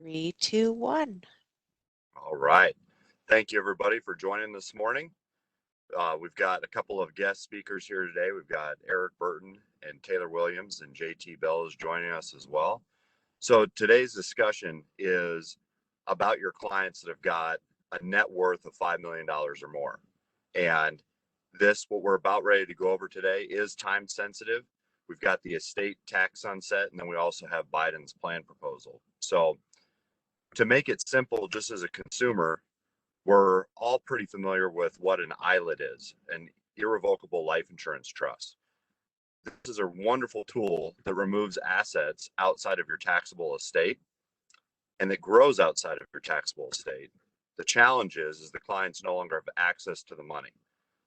Three, two, one. All right. Thank you, everybody, for joining this morning. We've got a couple of guest speakers here today. We've got Eric Burton and Taylor Williams, and JT Bell is joining us as well. So today's discussion is about your clients that have got a net worth of $5 million or more. And what we're about ready to go over today is time sensitive. We've got the estate tax sunset, and then we also have Biden's plan proposal. So to make it simple, just as a consumer, we're all pretty familiar with what an ILIT is, an irrevocable life insurance trust. This is a wonderful tool that removes assets outside of your taxable estate and that grows outside of your taxable estate. The challenge is the clients no longer have access to the money.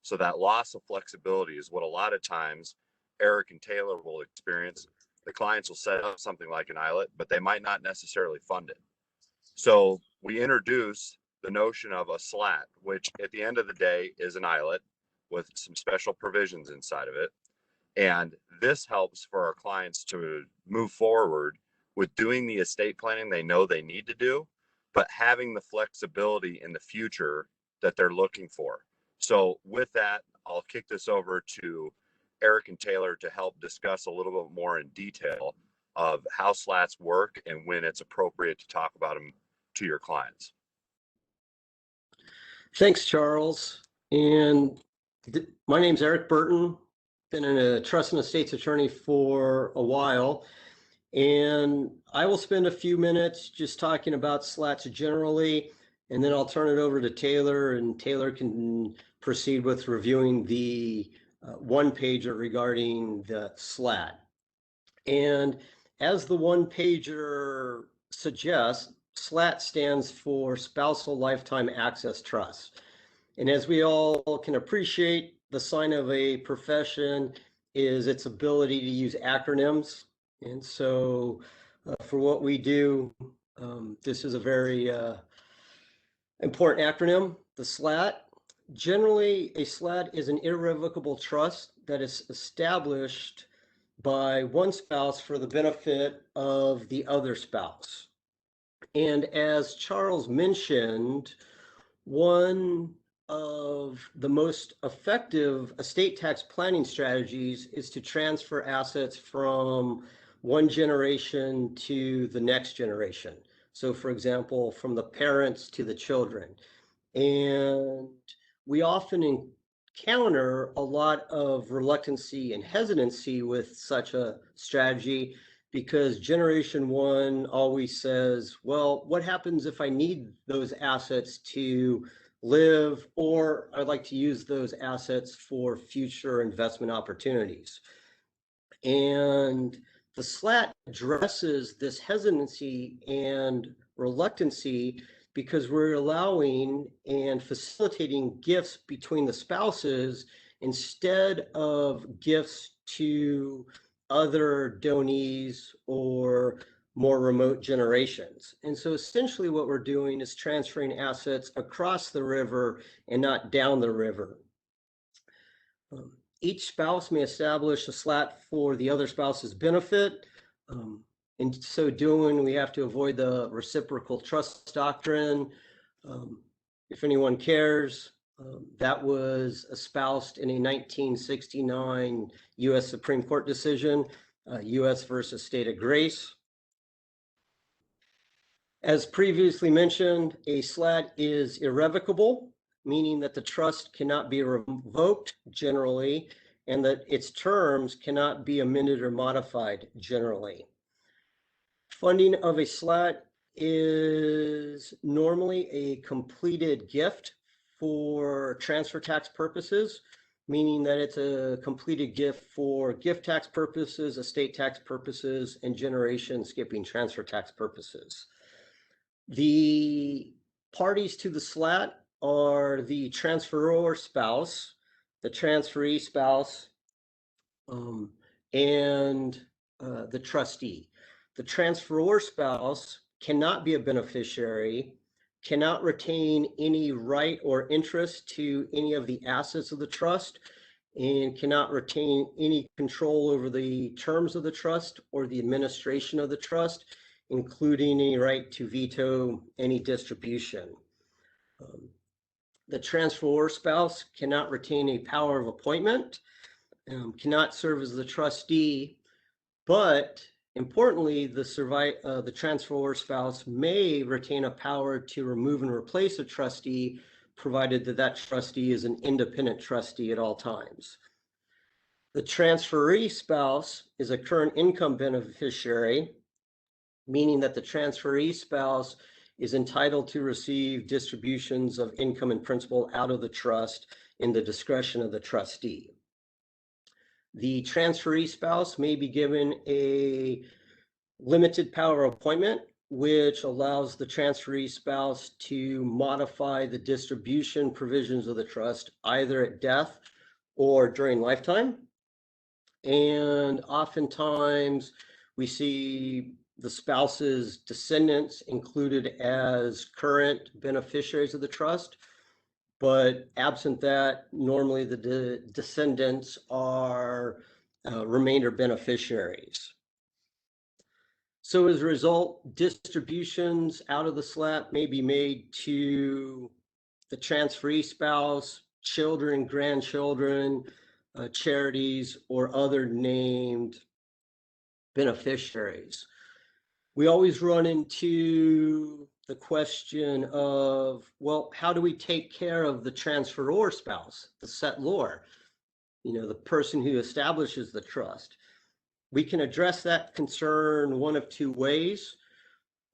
So that loss of flexibility is what a lot of times Eric and Taylor will experience. The clients will set up something like an ILIT, but they might not necessarily fund it. So we introduce the notion of a SLAT, which at the end of the day is an ILIT with some special provisions inside of it. And this helps for our clients to move forward with doing the estate planning they know they need to do, but having the flexibility in the future that they're looking for. So with that, I'll kick this over to Eric and Taylor to help discuss a little bit more in detail of how SLATs work and when it's appropriate to talk about them to your clients. Thanks, Charles. And my name's Eric Burton. Been a trust and estates attorney for a while. And I will spend a few minutes just talking about SLATs generally, and then I'll turn it over to Taylor, and Taylor can proceed with reviewing the one-pager regarding the SLAT. And as the one-pager suggests, SLAT stands for Spousal Lifetime Access Trust. And as we all can appreciate, the sign of a profession is its ability to use acronyms. And so for what we do, this is a very important acronym, the SLAT. Generally, a SLAT is an irrevocable trust that is established by one spouse for the benefit of the other spouse. And as Charles mentioned, one of the most effective estate tax planning strategies is to transfer assets from one generation to the next generation. So for example, from the parents to the children. And we often encounter a lot of reluctancy and hesitancy with such a strategy, because generation one always says, well, what happens if I need those assets to live, or I'd like to use those assets for future investment opportunities? And the SLAT addresses this hesitancy and reluctancy because we're allowing and facilitating gifts between the spouses instead of gifts to other donees or more remote generations. And so essentially what we're doing is transferring assets across the river and not down the river. Each spouse may establish a SLAT for the other spouse's benefit. In so doing, we have to avoid the reciprocal trust doctrine. If anyone cares, that was espoused in a 1969 U.S. Supreme Court decision, U.S. versus State of Grace. As previously mentioned, a SLAT is irrevocable, meaning that the trust cannot be revoked generally, and that its terms cannot be amended or modified generally. Funding of a SLAT is normally a completed gift for transfer tax purposes, meaning that it's a completed gift for gift tax purposes, estate tax purposes, and generation skipping transfer tax purposes. The parties to the SLAT are the transferor spouse, the transferee spouse, and the trustee. The transferor spouse cannot be a beneficiary, cannot retain any right or interest to any of the assets of the trust, and cannot retain any control over the terms of the trust or the administration of the trust. including any right to veto any distribution. The transferor spouse cannot retain a power of appointment, cannot serve as the trustee, but importantly, the transferor spouse may retain a power to remove and replace a trustee, provided that that trustee is an independent trustee at all times. The transferee spouse is a current income beneficiary, meaning that the transferee spouse is entitled to receive distributions of income and principal out of the trust in the discretion of the trustee. The transferee spouse may be given a limited power of appointment, which allows the transferee spouse to modify the distribution provisions of the trust either at death or during lifetime. And oftentimes we see the spouse's descendants included as current beneficiaries of the trust, but absent that, normally the descendants are remainder beneficiaries. So as a result, distributions out of the SLAT may be made to the transferee spouse, children, grandchildren, charities, or other named beneficiaries. We always run into the question of, well, how do we take care of the transferor spouse, the settlor, the person who establishes the trust? We can address that concern one of two ways.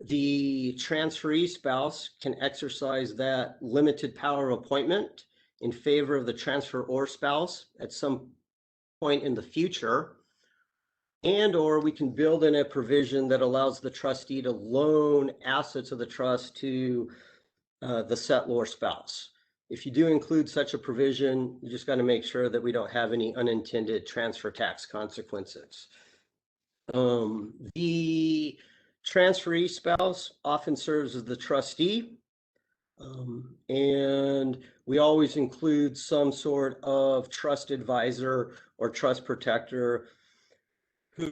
The transferee spouse can exercise that limited power of appointment in favor of the transferor spouse at some point in the future, and/or we can build in a provision that allows the trustee to loan assets of the trust to the settlor spouse. If you do include such a provision, you just got to make sure that we don't have any unintended transfer tax consequences. The transferee spouse often serves as the trustee, and we always include some sort of trust advisor or trust protector who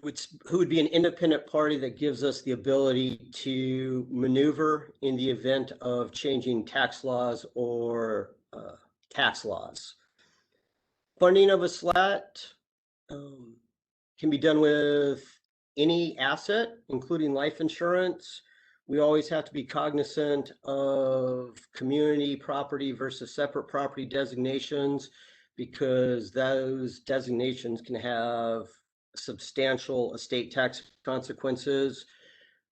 would be an independent party that gives us the ability to maneuver in the event of changing tax laws or tax laws. Funding of a SLAT can be done with any asset, including life insurance. We always have to be cognizant of community property versus separate property designations, because those designations can have substantial estate tax consequences.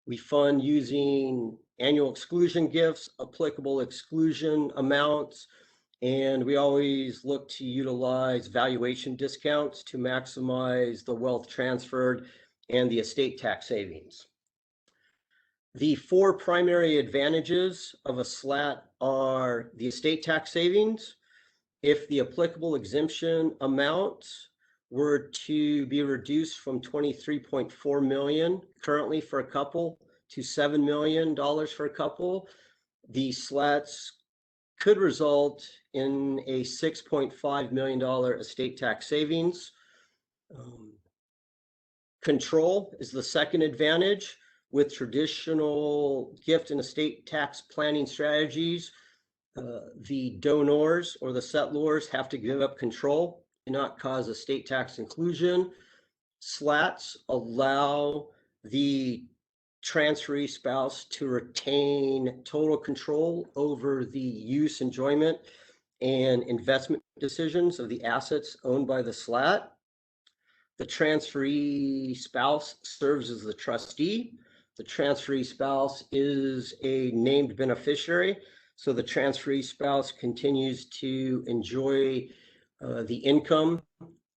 We fund using annual exclusion gifts, applicable exclusion amounts, and we always look to utilize valuation discounts to maximize the wealth transferred and the estate tax savings. The four primary advantages of a SLAT are the estate tax savings. If the applicable exemption amounts were to be reduced from $23.4 million currently for a couple to $7 million for a couple, the SLATs could result in a $6.5 million estate tax savings. Control is the second advantage. With traditional gift and estate tax planning strategies, the donors or the settlors have to give up control, not cause estate tax inclusion. SLATs allow the transferee spouse to retain total control over the use, enjoyment, and investment decisions of the assets owned by the SLAT. The transferee spouse serves as the trustee. The transferee spouse is a named beneficiary, so the transferee spouse continues to enjoy the income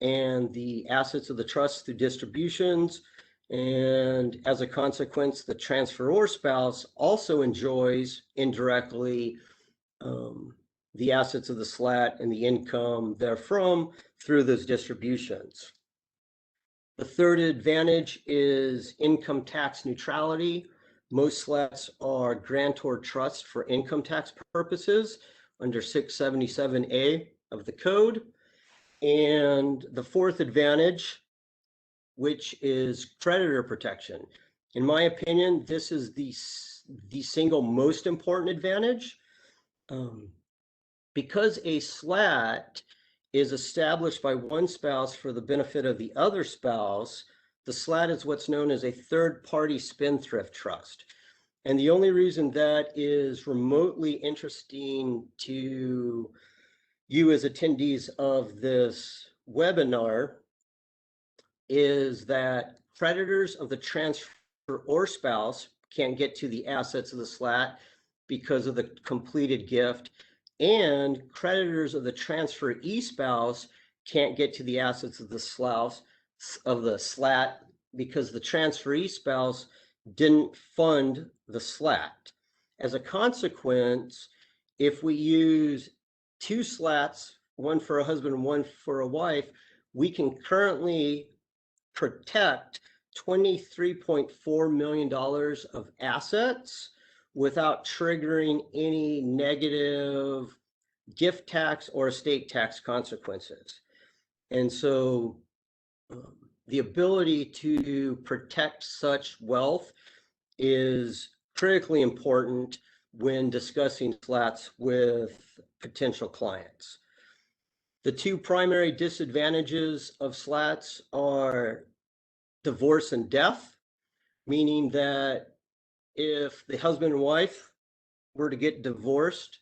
and the assets of the trust through distributions, and as a consequence, the transferor spouse also enjoys indirectly the assets of the SLAT and the income therefrom through those distributions. The third advantage is income tax neutrality. Most SLATs are grantor trusts for income tax purposes under 677A of the code. And the fourth advantage, which is creditor protection. In my opinion, this is the single most important advantage. Because a SLAT is established by one spouse for the benefit of the other spouse, the SLAT is what's known as a third-party spendthrift trust. And the only reason that is remotely interesting to you as attendees of this webinar is that creditors of the transferor spouse can't get to the assets of the SLAT because of the completed gift, and creditors of the transferee spouse can't get to the assets of the SLAT because the transferee spouse didn't fund the SLAT. As a consequence, if we use two SLATs, one for a husband and one for a wife, we can currently protect $23.4 million of assets without triggering any negative gift tax or estate tax consequences. And so the ability to protect such wealth is critically important when discussing SLATs with potential clients. The two primary disadvantages of SLATs are divorce and death, meaning that if the husband and wife were to get divorced,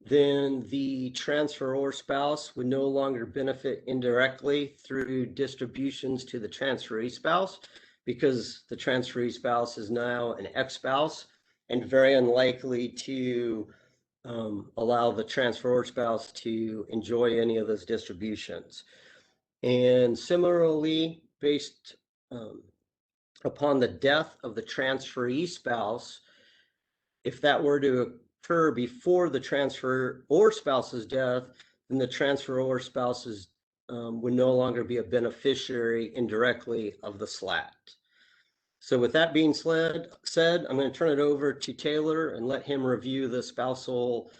then the transferor spouse would no longer benefit indirectly through distributions to the transferee spouse, because the transferee spouse is now an ex-spouse and very unlikely to allow the transferor spouse to enjoy any of those distributions. And similarly, based upon the death of the transferee spouse, if that were to occur before the transferor spouse's death, then the transferor spouses would no longer be a beneficiary indirectly of the SLAT. So with that being said, I'm going to turn it over to Taylor and let him review the Spousal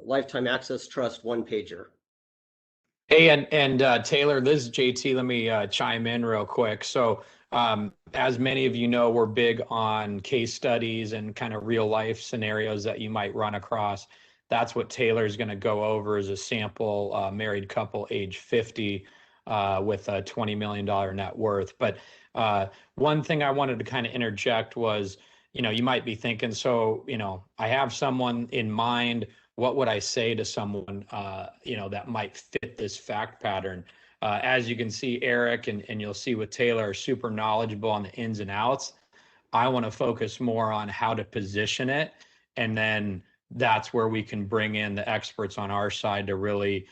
Lifetime Access Trust one-pager. Hey, and Taylor, this is JT. Let me chime in real quick. So as many of you know, we're big on case studies and kind of real life scenarios that you might run across. That's what Taylor's going to go over as a sample married couple age 50 with a $20 million net worth. But one thing I wanted to kind of interject was, you might be thinking, so, I have someone in mind. What would I say to someone, that might fit this fact pattern? As you can see, Eric and you'll see with Taylor are super knowledgeable on the ins and outs. I want to focus more on how to position it. And then that's where we can bring in the experts on our side to really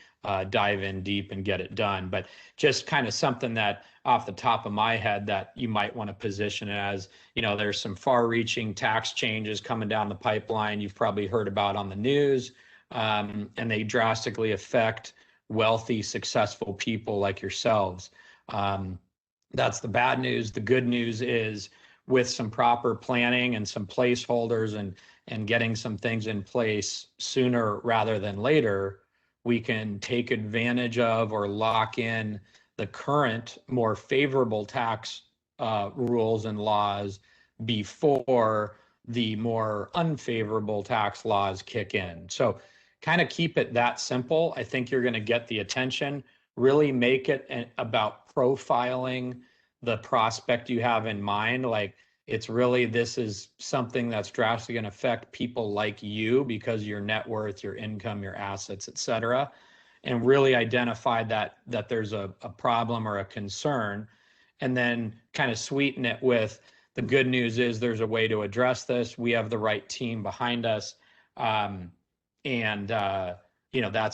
dive in deep and get it done. But just kind of something that off the top of my head that you might want to position it as, there's some far-reaching tax changes coming down the pipeline you've probably heard about on the news, and they drastically affect wealthy, successful people like yourselves. That's the bad news. The good news is with some proper planning and some placeholders and getting some things in place sooner rather than later, we can take advantage of or lock in the current more favorable tax rules and laws before the more unfavorable tax laws kick in. So kind of keep it that simple. I think you're going to get the attention. Really make it about profiling the prospect you have in mind. Like, it's really, this is something that's drastically going to affect people like you because your net worth, your income, your assets, et cetera, and really identify that there's a problem or a concern, and then kind of sweeten it with the good news is there's a way to address this. We have the right team behind us. That's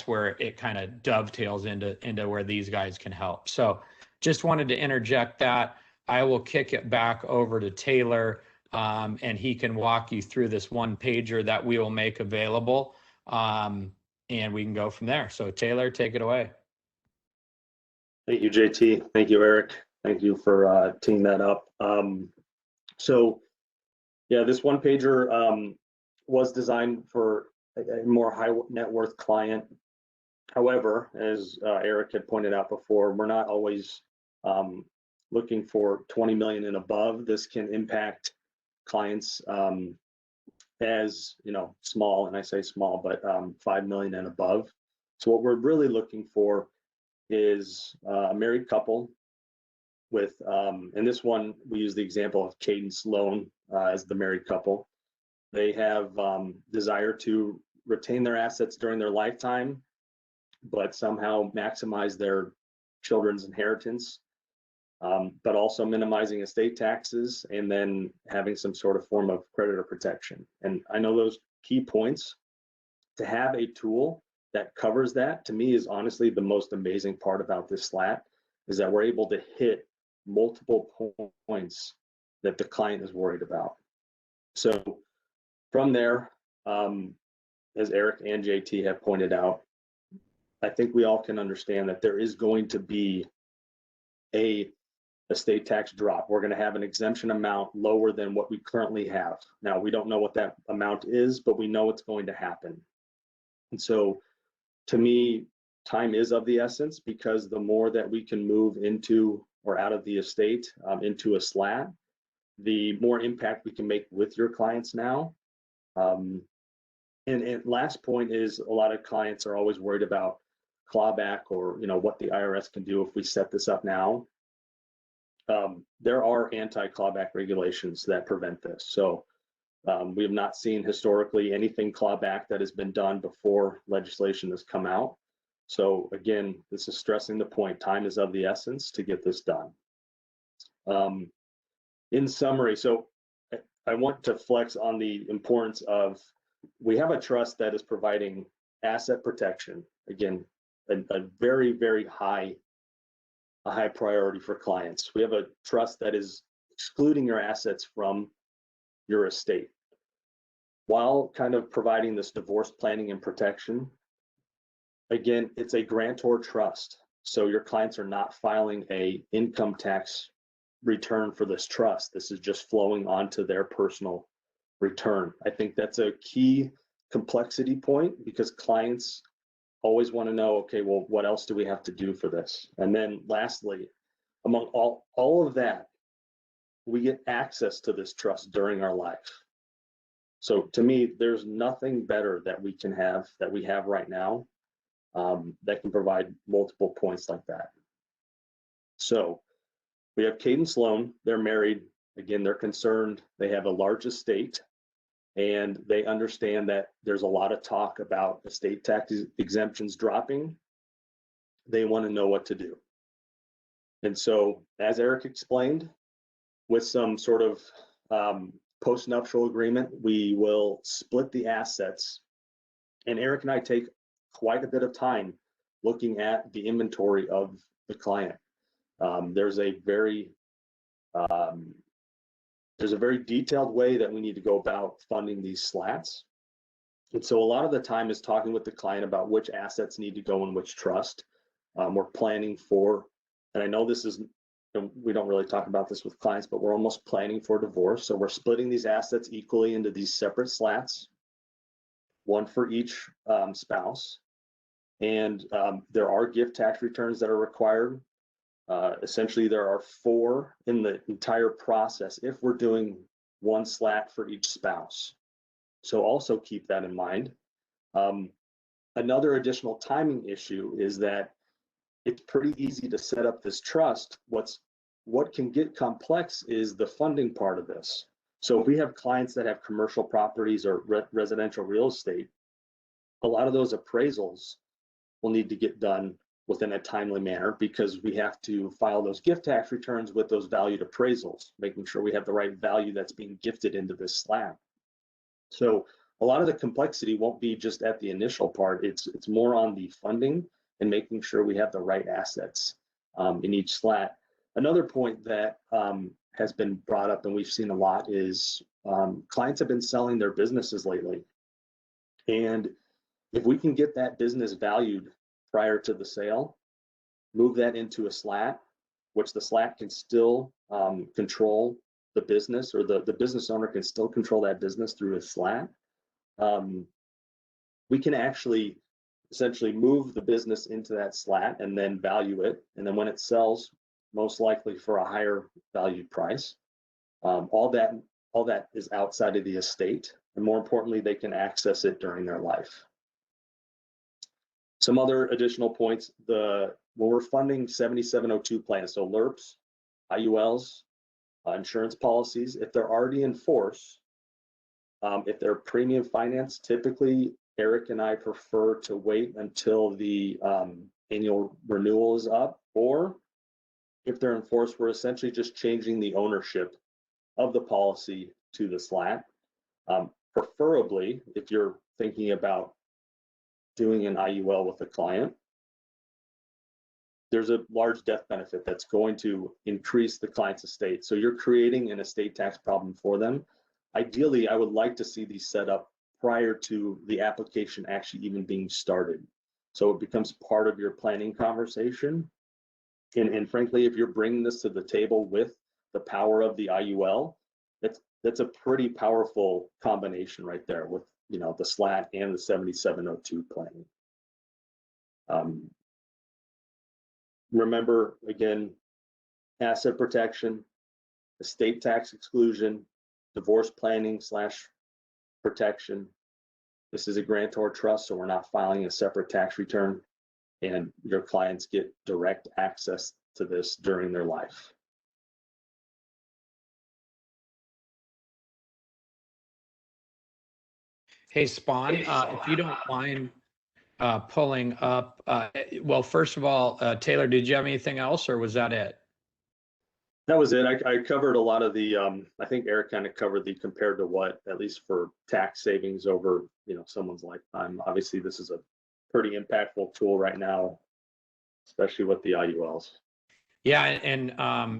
where it kind of dovetails into where these guys can help. So just wanted to interject that. I will kick it back over to Taylor, and he can walk you through this one pager that we will make available, and we can go from there. So Taylor, take it away. Thank you, JT. Thank you, Eric. Thank you for teeing that up. This one pager was designed for a more high net worth client. However, as Eric had pointed out before, we're not always looking for 20 million and above. This can impact clients as small, and I say small, but 5 million and above. So what we're really looking for is a married couple with, and this one, we use the example of Cadence Loan as the married couple. They have desire to retain their assets during their lifetime, but somehow maximize their children's inheritance, but also minimizing estate taxes and then having some sort of form of creditor protection. And I know those key points. To have a tool that covers that, to me, is honestly the most amazing part about this SLAT, is that we're able to hit multiple points that the client is worried about. So from there, as Eric and JT have pointed out, I think we all can understand that there is going to be a estate tax drop. We're going to have an exemption amount lower than what we currently have. Now, we don't know what that amount is, but we know it's going to happen. And so to me, time is of the essence, because the more that we can move into or out of the estate into a SLAT, the more impact we can make with your clients now. And last point is, a lot of clients are always worried about clawback, or what the IRS can do if we set this up now. There are anti-clawback regulations that prevent this. So we have not seen historically anything clawback that has been done before legislation has come out. So again, this is stressing the point, time is of the essence to get this done. In summary, so I want to flex on the importance of, we have a trust that is providing asset protection. Again, a very, very high priority for clients. We have a trust that is excluding your assets from your estate, while kind of providing this divorce planning and protection. Again, it's a grantor trust, so your clients are not filing a income tax return for this trust. This is just flowing onto their personal return. I think that's a key complexity point, because clients always want to know, okay, well, what else do we have to do for this? And then lastly, among all of that, we get access to this trust during our life. So to me, there's nothing better that we can have, that we have right now, that can provide multiple points like that. So we have Cadence Loan. They're married. Again, they're concerned. They have a large estate, and they understand that there's a lot of talk about estate tax exemptions dropping. They want to know what to do. And so, as Eric explained, with some sort of post-nuptial agreement, we will split the assets. And Eric and I take quite a bit of time looking at the inventory of the client. There's a very detailed way that we need to go about funding these SLATs. And so a lot of the time is talking with the client about which assets need to go in which trust. We're planning for, and I know this is, we don't really talk about this with clients, but we're almost planning for divorce. So we're splitting these assets equally into these separate SLATs, one for each spouse. And there are gift tax returns that are required. Essentially, there are 4 in the entire process if we're doing one SLAT for each spouse. So also keep that in mind. Another additional timing issue is that it's pretty easy to set up this trust. What can get complex is the funding part of this. So if we have clients that have commercial properties or residential real estate, a lot of those appraisals will need to get done within a timely manner, because we have to file those gift tax returns with those valued appraisals, making sure we have the right value that's being gifted into this SLAT. So a lot of the complexity won't be just at the initial part. It's more on the funding and making sure we have the right assets in each SLAT. Another point that has been brought up, and we've seen a lot, is clients have been selling their businesses lately. And if we can get that business valued prior to the sale, move that into a SLAT, which the SLAT can still control the business, or the business owner can still control that business through a SLAT. We can actually essentially move the business into that SLAT and then value it. And then when it sells, most likely for a higher valued price. All that is outside of the estate, and more importantly, they can access it during their life. Some other additional points: when we're funding 7702 plans, so LERPs, IULs, insurance policies, if they're already in force, if they're premium finance, typically Eric and I prefer to wait until the annual renewal is up, or if they're in force, we're essentially just changing the ownership of the policy to the SLAT. Preferably, if you're thinking about doing an IUL with a client, there's a large death benefit that's going to increase the client's estate. So you're creating an estate tax problem for them. Ideally, I would like to see these set up prior to the application actually even being started, so it becomes part of your planning conversation. And frankly, if you're bringing this to the table with the power of the IUL, that's a pretty powerful combination right there with, you know, the SLAT and the 7702 planning. Remember, again, asset protection, estate tax exclusion, divorce planning / protection. This is a grantor trust, so we're not filing a separate tax return, and your clients get direct access to this during their life. Hey, Spawn, if you don't mind pulling up, well, first of all, Taylor, did you have anything else, or was that it? That was it. I covered a lot of the, I think Eric kind of covered the compared to what, at least for tax savings over, you know, someone's lifetime. Obviously, this is a pretty impactful tool right now, especially with the IULs. Yeah, and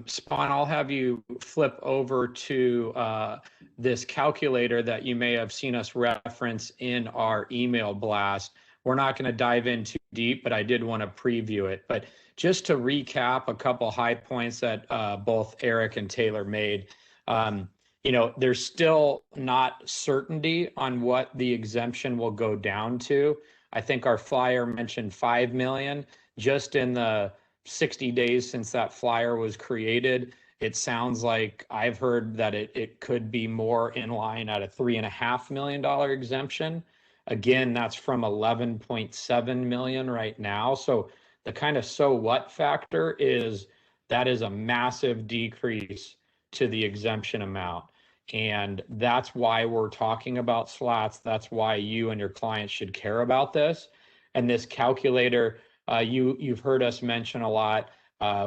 Spawn, I'll have you flip over to this calculator that you may have seen us reference in our email blast. We're not going to dive in too deep, but I did want to preview it. But just to recap a couple high points that both Eric and Taylor made, you know, there's still not certainty on what the exemption will go down to. I think our flyer mentioned 5 million. Just in the 60 days since that flyer was created, it sounds like I've heard that it could be more in line at a $3.5 million exemption. Again, that's from 11.7 million right now. So the kind of so what factor is that is a massive decrease to the exemption amount. And that's why we're talking about SLATs. That's why you and your clients should care about this. And this calculator, you've heard us mention a lot.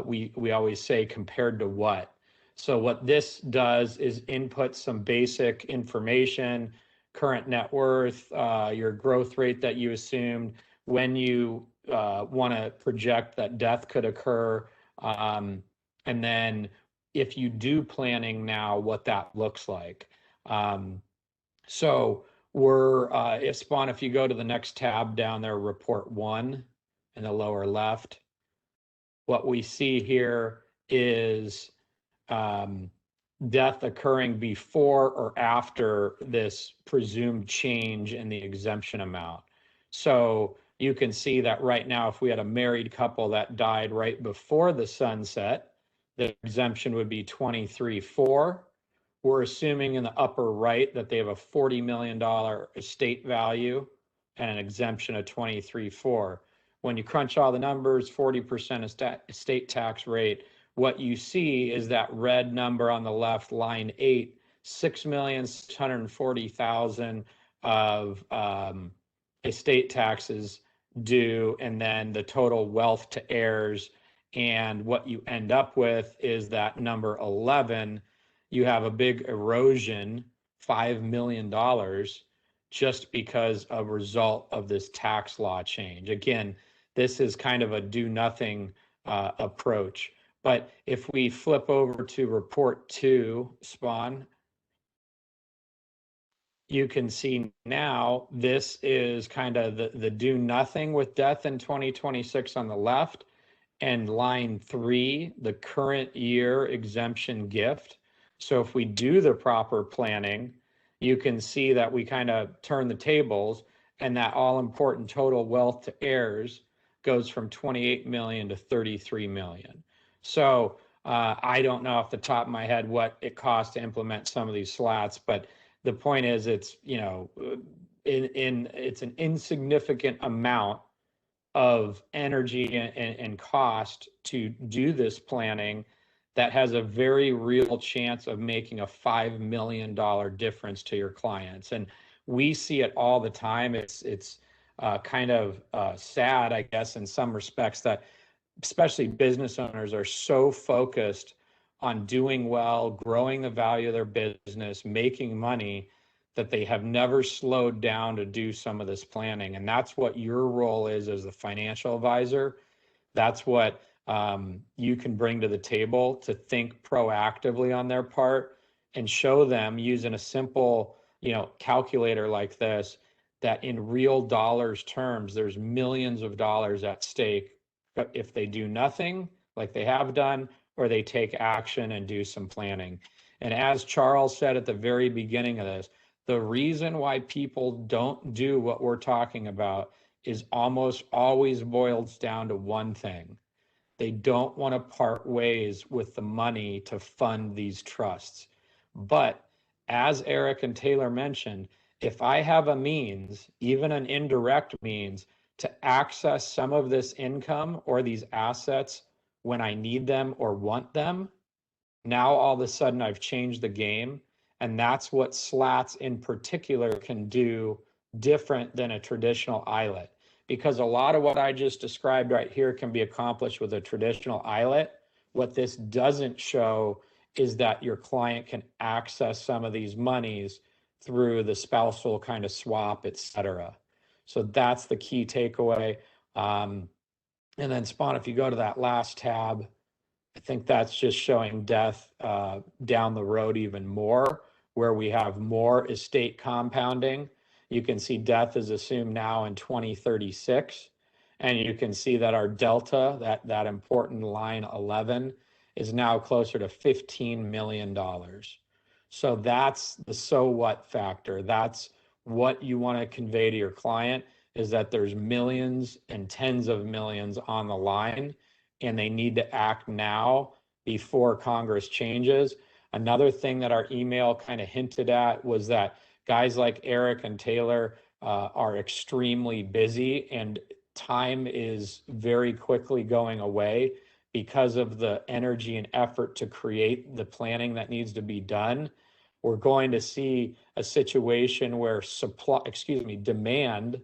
We always say compared to what. So what this does is input some basic information, current net worth, your growth rate that you assumed, when you want to project that death could occur, and then if you do planning now, what that looks like. So we're, if Spawn, if you go to the next tab down there, report 1 in the lower left, what we see here is death occurring before or after this presumed change in the exemption amount. So you can see that right now, if we had a married couple that died right before the sunset, the exemption would be 23.4. We're assuming in the upper right that they have a $40 million estate value and an exemption of 23.4. When you crunch all the numbers, 40% estate tax rate, what you see is that red number on the left, line 8, 6,640,000 of estate taxes due, and then the total wealth to heirs. And what you end up with is that number 11, you have a big erosion, $5 million, just because of a result of this tax law change. Again, this is kind of a do nothing approach. But if we flip over to report 2, Spawn, you can see now this is kind of the do nothing with death in 2026 on the left, and line 3, the current year exemption gift. So if we do the proper planning, you can see that we kind of turn the tables, and that all important total wealth to heirs goes from 28 million to 33 million. So I don't know off the top of my head what it costs to implement some of these SLATs, but the point is, it's, you know, it's an insignificant amount of energy and cost to do this planning that has a very real chance of making a $5 million difference to your clients. And we see it all the time. It's kind of sad, I guess, in some respects, that especially business owners are so focused on doing well, growing the value of their business, making money, that they have never slowed down to do some of this planning. And that's what your role is as the financial advisor. That's what you can bring to the table, to think proactively on their part and show them using a simple, you know, calculator like this, that in real dollars terms, there's millions of dollars at stake if they do nothing like they have done, or they take action and do some planning. And as Charles said at the very beginning of this, the reason why people don't do what we're talking about is almost always boils down to one thing. They don't want to part ways with the money to fund these trusts. But as Eric and Taylor mentioned, if I have a means, even an indirect means, to access some of this income or these assets when I need them or want them, now all of a sudden I've changed the game. And that's what SLATs in particular can do different than a traditional ILET. Because a lot of what I just described right here can be accomplished with a traditional ILET. What this doesn't show is that your client can access some of these monies through the spousal kind of swap, et cetera. So that's the key takeaway. And then Spawn, if you go to that last tab, I think that's just showing death down the road even more, where we have more estate compounding. You can see death is assumed now in 2036. And you can see that our delta, that important line 11, is now closer to $15 million. So that's the so what factor. That's what you want to convey to your client, is that there's millions and tens of millions on the line, and they need to act now before Congress changes. Another thing that our email kind of hinted at was that guys like Eric and Taylor are extremely busy, and time is very quickly going away because of the energy and effort to create the planning that needs to be done. We're going to see a situation where demand,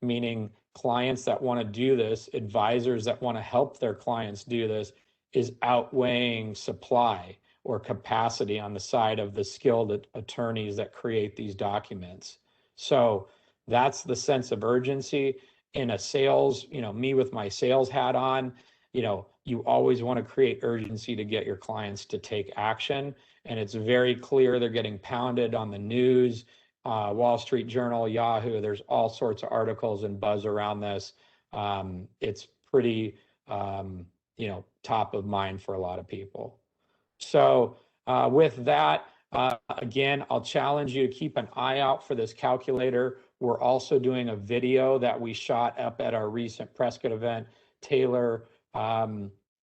meaning clients that want to do this, advisors that want to help their clients do this, is outweighing supply or capacity on the side of the skilled attorneys that create these documents. So that's the sense of urgency. In a sales, you know, me with my sales hat on, you know, you always want to create urgency to get your clients to take action. And it's very clear they're getting pounded on the news, Wall Street Journal, Yahoo. There's all sorts of articles and buzz around this. It's pretty, you know, top of mind for a lot of people. So with that, again, I'll challenge you to keep an eye out for this calculator. We're also doing a video that we shot up at our recent Prescott event. Taylor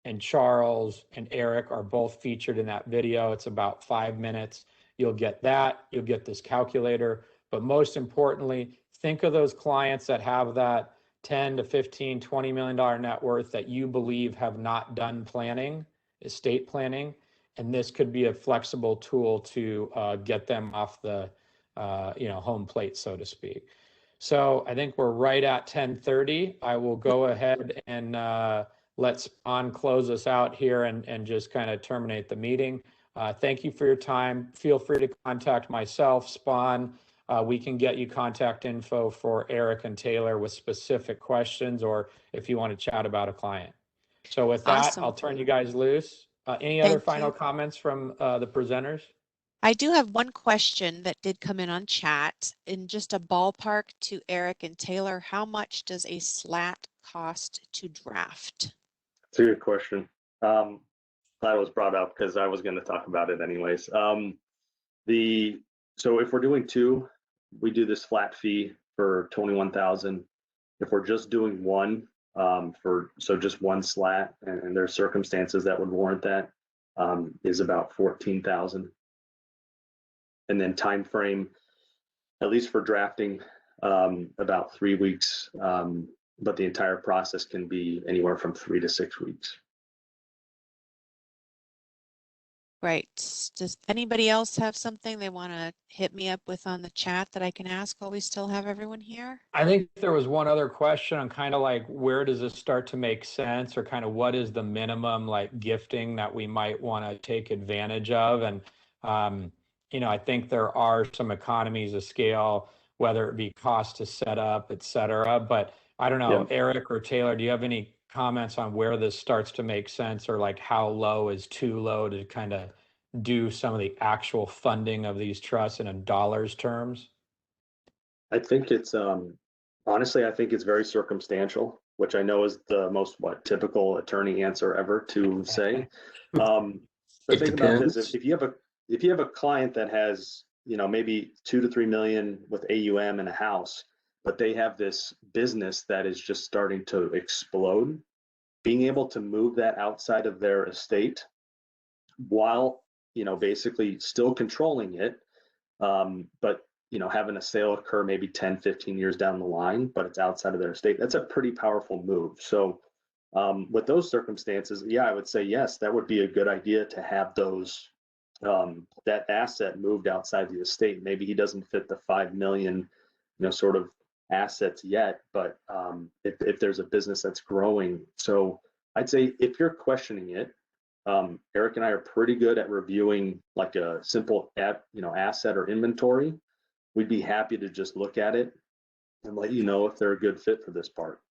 and Charles and Eric are both featured in that video. It's about 5 minutes. You'll get that, you'll get this calculator, but most importantly, think of those clients that have that 10 to 15, $20 million net worth that you believe have not done planning, estate planning, and this could be a flexible tool to get them off the you know, home plate, so to speak. So I think we're right at 10:30. I will go ahead and let Spawn close us out here and just kind of terminate the meeting. Thank you for your time. Feel free to contact myself, Spawn. We can get you contact info for Eric and Taylor with specific questions, or if you want to chat about a client. So with that, Awesome. I'll turn you guys loose. Any other Thank final you. comments from the presenters? I do have one question that did come in on chat. In just a ballpark to Eric and Taylor, how much does a SLAT cost to draft? That's a good question. Glad it was brought up because I was going to talk about it anyways. So if we're doing two, we do this flat fee for $21,000. If we're just doing one, so just one slat, and there are circumstances that would warrant that, is about 14,000. And then time frame, at least for drafting, about 3 weeks, but the entire process can be anywhere from 3 to 6 weeks. Right. Does anybody else have something they want to hit me up with on the chat that I can ask while we still have everyone here? I think there was one other question on kind of like, where does this start to make sense, or kind of what is the minimum like gifting that we might want to take advantage of? And, I think there are some economies of scale, whether it be cost to set up, et cetera. But I don't know, Eric or Taylor, do you have any comments on where this starts to make sense, or like how low is too low to kind of do some of the actual funding of these trusts in dollars terms? I think it's honestly, I think it's very circumstantial, which I know is the most typical attorney answer ever to say. But think about this: if you have a client that has maybe 2 to 3 million with AUM in a house, but they have this business that is just starting to explode, being able to move that outside of their estate while basically still controlling it, but having a sale occur maybe 10, 15 years down the line, but it's outside of their estate, that's a pretty powerful move. So with those circumstances, I would say yes, that would be a good idea to have those that asset moved outside the estate. Maybe he doesn't fit the 5 million sort of assets yet, but if there's a business that's growing. So I'd say if you're questioning it, Eric and I are pretty good at reviewing like a simple asset or inventory. We'd be happy to just look at it and let you know if they're a good fit for this part.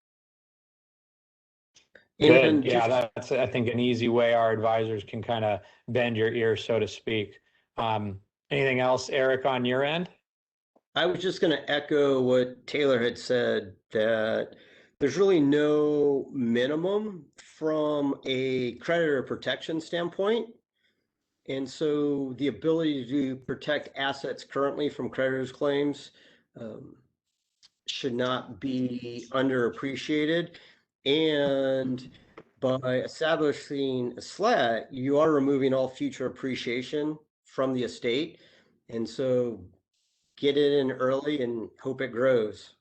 Good. Yeah, that's, I think, an easy way our advisors can kind of bend your ear, so to speak. Anything else, Eric, on your end? I was just going to echo what Taylor had said, that there's really no minimum from a creditor protection standpoint. And so the ability to protect assets currently from creditors' claims should not be underappreciated. And by establishing a SLAT, you are removing all future appreciation from the estate. And so get it in early and hope it grows.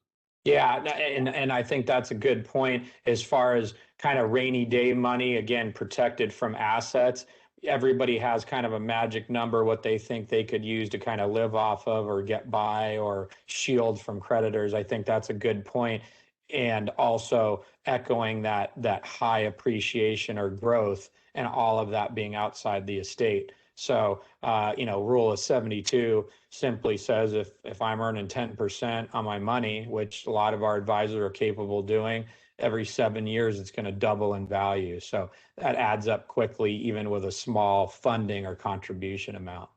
Yeah, and I think that's a good point as far as kind of rainy day money, again, protected from assets. Everybody has kind of a magic number, what they think they could use to kind of live off of or get by or shield from creditors. I think that's a good point. And also echoing that high appreciation or growth and all of that being outside the estate. So, rule of 72 simply says if I'm earning 10% on my money, which a lot of our advisors are capable of doing, every 7 years, it's going to double in value. So that adds up quickly, even with a small funding or contribution amount.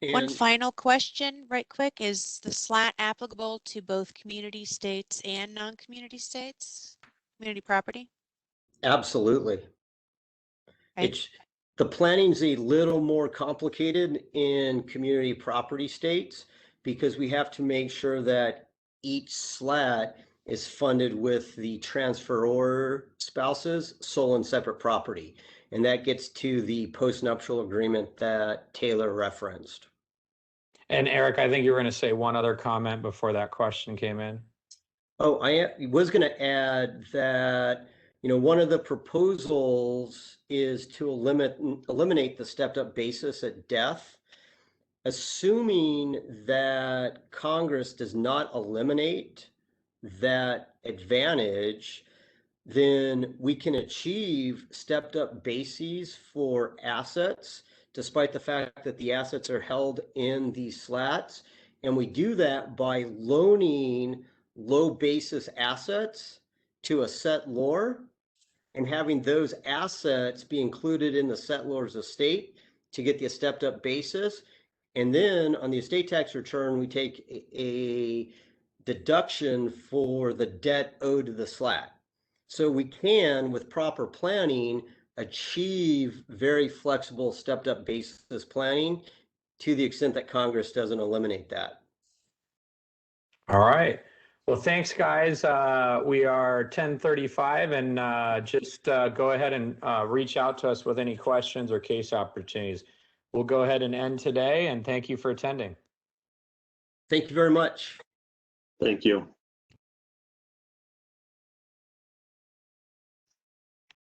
One final question, right quick. Is the SLAT applicable to both community states and non-community states? Community property? Absolutely. Right. The planning's a little more complicated in community property states because we have to make sure that each SLAT is funded with the transferor spouse's sole and separate property. And that gets to the postnuptial agreement that Taylor referenced. And Eric, I think you were going to say one other comment before that question came in. Oh, I was going to add that, one of the proposals is to eliminate the stepped up basis at death. Assuming that Congress does not eliminate that advantage, then we can achieve stepped up bases for assets, despite the fact that the assets are held in these SLATs. And we do that by loaning low basis assets to a settlor and having those assets be included in the settlor's estate to get the stepped up basis. And then on the estate tax return, we take a deduction for the debt owed to the SLAT. So we can, with proper planning, achieve very flexible stepped up basis planning to the extent that Congress doesn't eliminate that. All right. Well, thanks, guys. We are 10:35, and just go ahead and reach out to us with any questions or case opportunities. We'll go ahead and end today, and thank you for attending. Thank you very much. Thank you.